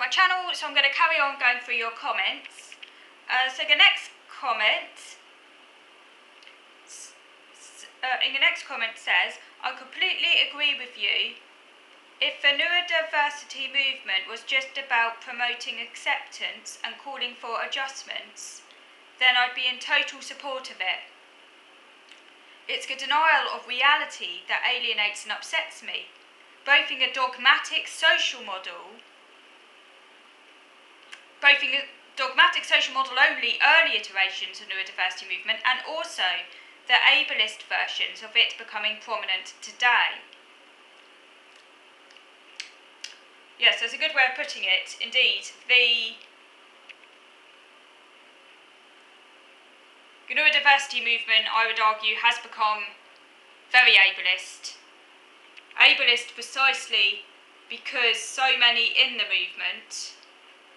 my channel, so I'm going to carry on going through your comments. So the next comment says, I completely agree with you. If the neurodiversity movement was just about promoting acceptance and calling for adjustments, then I'd be in total support of it. It's the denial of reality that alienates and upsets me, both in a dogmatic social model only early iterations of neurodiversity movement, and also the ableist versions of it becoming prominent today. Yes, that's a good way of putting it. Indeed, the neurodiversity movement, I would argue, has become very ableist. Ableist precisely because so many in the movement,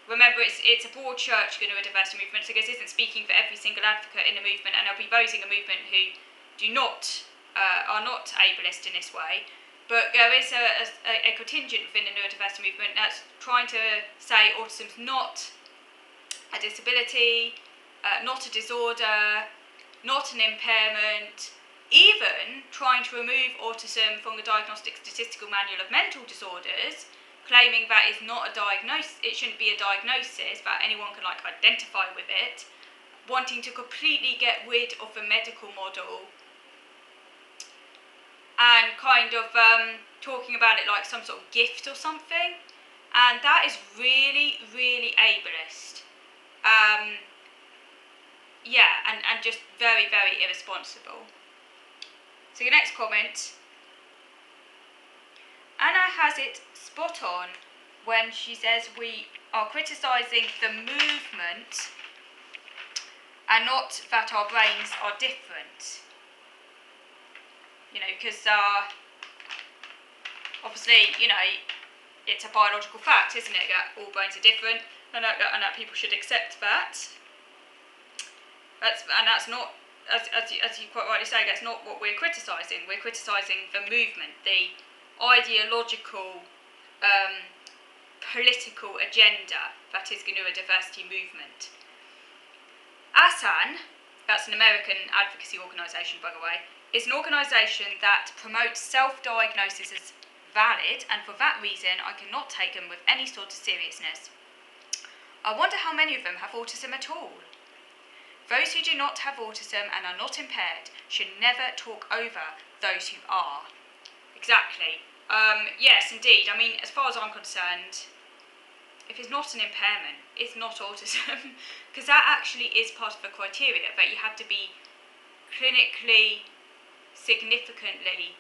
remember it's a broad church, the neurodiversity movement, so this isn't speaking for every single advocate in the movement, and there'll be those in the movement who are not ableist in this way. But there is a contingent within the neurodiversity movement that's trying to say autism's not a disability, not a disorder, not an impairment, even trying to remove autism from the Diagnostic Statistical Manual of Mental Disorders, claiming that it's not a diagnosis, it shouldn't be a diagnosis, that anyone can identify with it, wanting to completely get rid of the medical model and kind of talking about it like some sort of gift or something, and that is really, really ableist. And just very, very irresponsible. So the next comment, Anna has it spot on when she says we are criticising the movement and not that our brains are different. Because obviously, it's a biological fact, isn't it, that all brains are different, and that people should accept that. That's not, as you quite rightly say, that's not what we're criticising. We're criticising the movement, the ideological, political agenda that is the neurodiversity movement. ASAN, that's an American advocacy organisation, by the way, is an organisation that promotes self-diagnosis as valid, and for that reason I cannot take them with any sort of seriousness. I wonder how many of them have autism at all. Those who do not have autism and are not impaired should never talk over those who are. Exactly. Yes, indeed. I mean, as far as I'm concerned, if it's not an impairment, it's not autism, because that actually is part of the criteria, that you have to be clinically significantly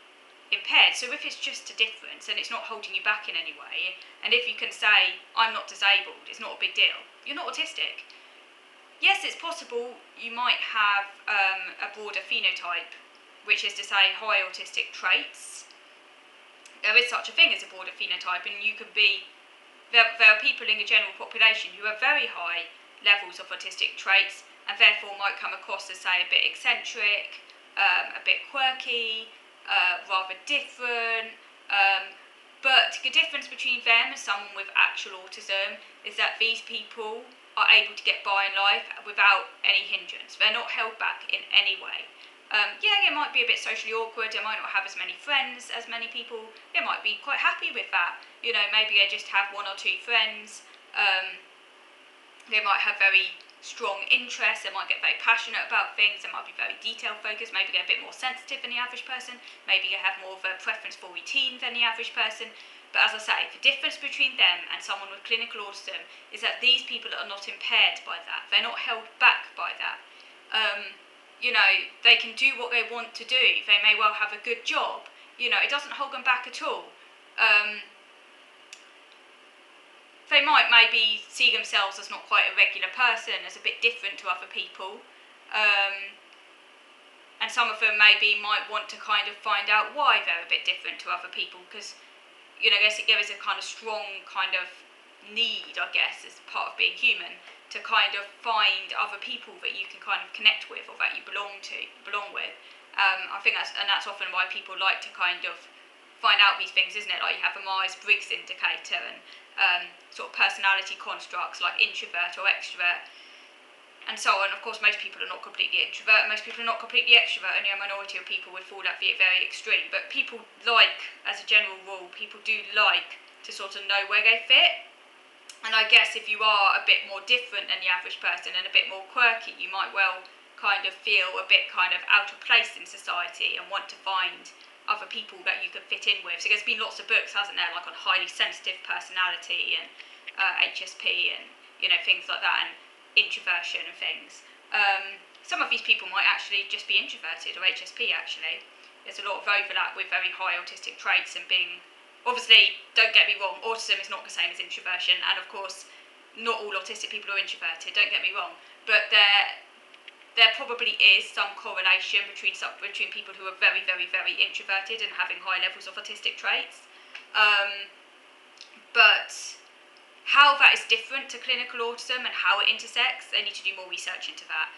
impaired. So if it's just a difference and it's not holding you back in any way, and if you can say, I'm not disabled, it's not a big deal, you're not autistic. Yes, it's possible you might have a broader phenotype, which is to say high autistic traits. There is such a thing as a broader phenotype, and you could be, there are people in the general population who have very high levels of autistic traits and therefore might come across as, say, a bit eccentric, a bit quirky, rather different, but the difference between them and someone with actual autism is that these people are able to get by in life without any hindrance. They're not held back in any way. It might be a bit socially awkward, they might not have as many friends as many people, they might be quite happy with that, maybe they just have one or two friends, they might have very strong interests, they might get very passionate about things, they might be very detail focused, maybe they're a bit more sensitive than the average person, maybe they have more of a preference for routine than the average person. But as I say, the difference between them and someone with clinical autism is that these people are not impaired by that, they're not held back by that. They can do what they want to do, they may well have a good job, it doesn't hold them back at all. They might maybe see themselves as not quite a regular person, as a bit different to other people, and some of them maybe might want to kind of find out why they're a bit different to other people, because there is a kind of strong kind of need, I guess, as part of being human, to kind of find other people that you can kind of connect with or that you belong with. I think that's often why people like to kind of find out these things, isn't it? Like you have a Myers-Briggs indicator, and sort of personality constructs like introvert or extrovert, and so on. Of course, most people are not completely introvert, most people are not completely extrovert, only a minority of people would fall at the very extreme. But people like, as a general rule, people do like to sort of know where they fit. And I guess if you are a bit more different than the average person and a bit more quirky, you might well kind of feel a bit kind of out of place in society and want to find other people that you can fit in with. So there's been lots of books, hasn't there, like on highly sensitive personality and HSP and, you know, things like that, and introversion and things. Some of these people might actually just be introverted or HSP actually. There's a lot of overlap with very high autistic traits and being, obviously, don't get me wrong, autism is not the same as introversion, and of course, not all autistic people are introverted, don't get me wrong, but there probably is some correlation between people who are very, very, very introverted and having high levels of autistic traits. But how that is different to clinical autism and how it intersects, they need to do more research into that.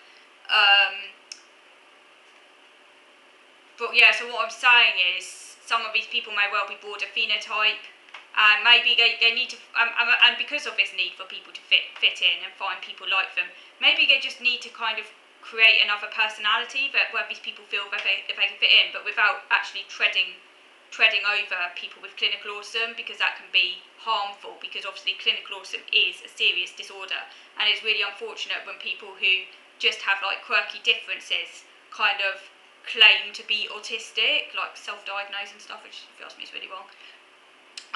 But yeah, so what I'm saying is some of these people may well be broader phenotype, and maybe they need to, and because of this need for people to fit in and find people like them, maybe they just need to kind of create another personality where these people feel that they can fit in, but without actually treading over people with clinical autism, because that can be harmful, because obviously clinical autism is a serious disorder, and it's really unfortunate when people who just have like quirky differences kind of claim to be autistic, like self-diagnose and stuff, which if you ask me is really wrong.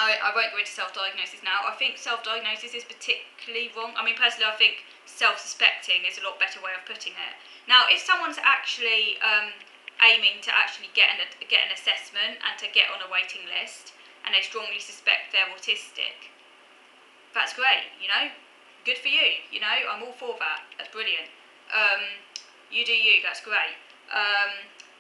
I won't go into self-diagnosis now. I think self-diagnosis is particularly wrong. I mean, personally, I think self-suspecting is a lot better way of putting it. Now, if someone's actually aiming to actually get an assessment and to get on a waiting list, and they strongly suspect they're autistic, that's great, you know? Good for you, you know? I'm all for that. That's brilliant. You do you, that's great.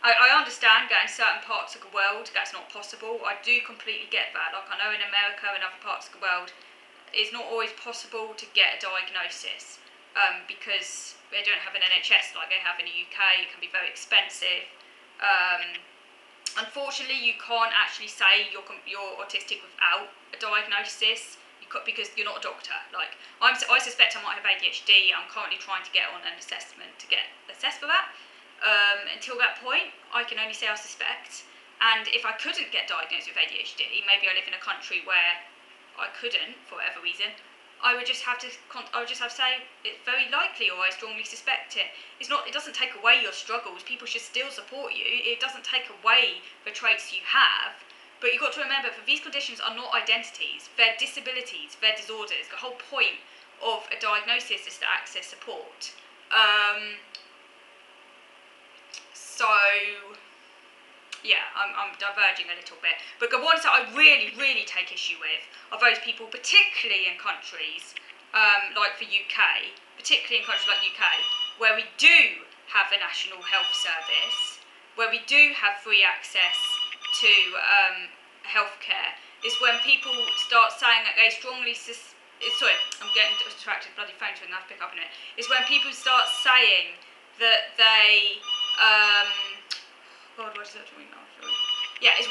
I understand that in certain parts of the world that's not possible. I do completely get that. Like, I know in America and other parts of the world, it's not always possible to get a diagnosis because they don't have an NHS like they have in the UK. It can be very expensive. Unfortunately, you can't actually say you're autistic without a diagnosis because you're not a doctor. Like, I suspect I might have ADHD. I'm currently trying to get on an assessment to get assessed for that. Until that point, I can only say I suspect. And if I couldn't get diagnosed with ADHD, maybe I live in a country where I couldn't for whatever reason, I would just have to say it's very likely, or I strongly suspect it. It doesn't take away your struggles. People should still support you. It doesn't take away the traits you have. But you've got to remember that these conditions are not identities. They're disabilities. They're disorders. The whole point of a diagnosis is to access support. So, yeah, I'm diverging a little bit. But the ones that I really, really take issue with are those people, particularly in countries like the UK, particularly in countries like UK, where we do have a national health service, where we do have free access to healthcare, is when people start saying that they strongly sorry, I'm getting distracted, bloody phone's ringing, I have to pick up in a minute. Is when people start saying that they God, what is that doing now? Sorry. Yeah, it's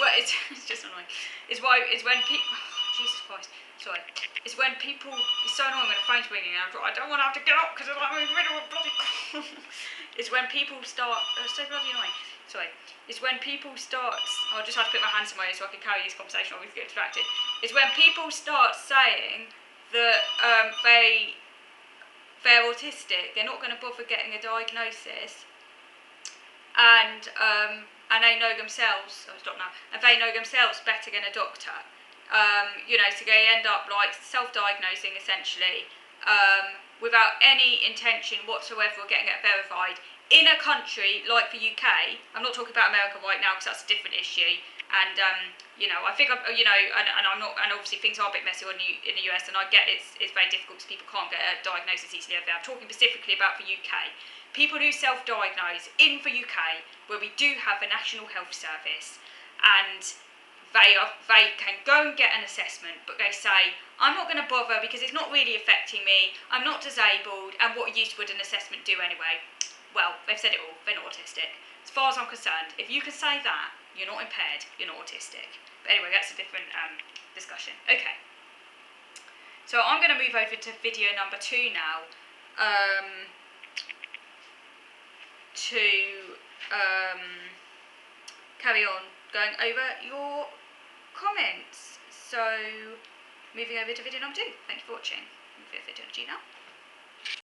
just annoying. It's when people. Oh, Jesus Christ. Sorry. It's when people. It's so annoying when the phone's ringing and I don't want to have to get up because I'm in the middle of bloody. It's when people start. It's so bloody annoying. Sorry. It's when people start. I'll just have to put my hands in my ears so I can carry this conversation. I'll get distracted. It's when people start saying that they're autistic. They're not going to bother getting a diagnosis. And they know themselves. Oh, stop now. And they know themselves better than a doctor. You know, so they end up like self-diagnosing essentially, without any intention whatsoever of getting it verified in a country like the UK. I'm not talking about America right now because that's a different issue. And you know, I think and I'm not. And obviously things are a bit messy in the US, and I get it's very difficult because people can't get a diagnosis easily over there. I'm talking specifically about the UK. People who self-diagnose in the UK, where we do have a national health service, and they can go and get an assessment, but they say, I'm not going to bother because it's not really affecting me, I'm not disabled, and what use would an assessment do anyway? Well, they've said it all, they're not autistic. As far as I'm concerned, if you can say that, you're not impaired, you're not autistic. But anyway, that's a different discussion. Okay. So I'm going to move over to video number 2 now, to carry on going over your comments. So moving over to video number 2. Thank you for watching. Video number 2 now.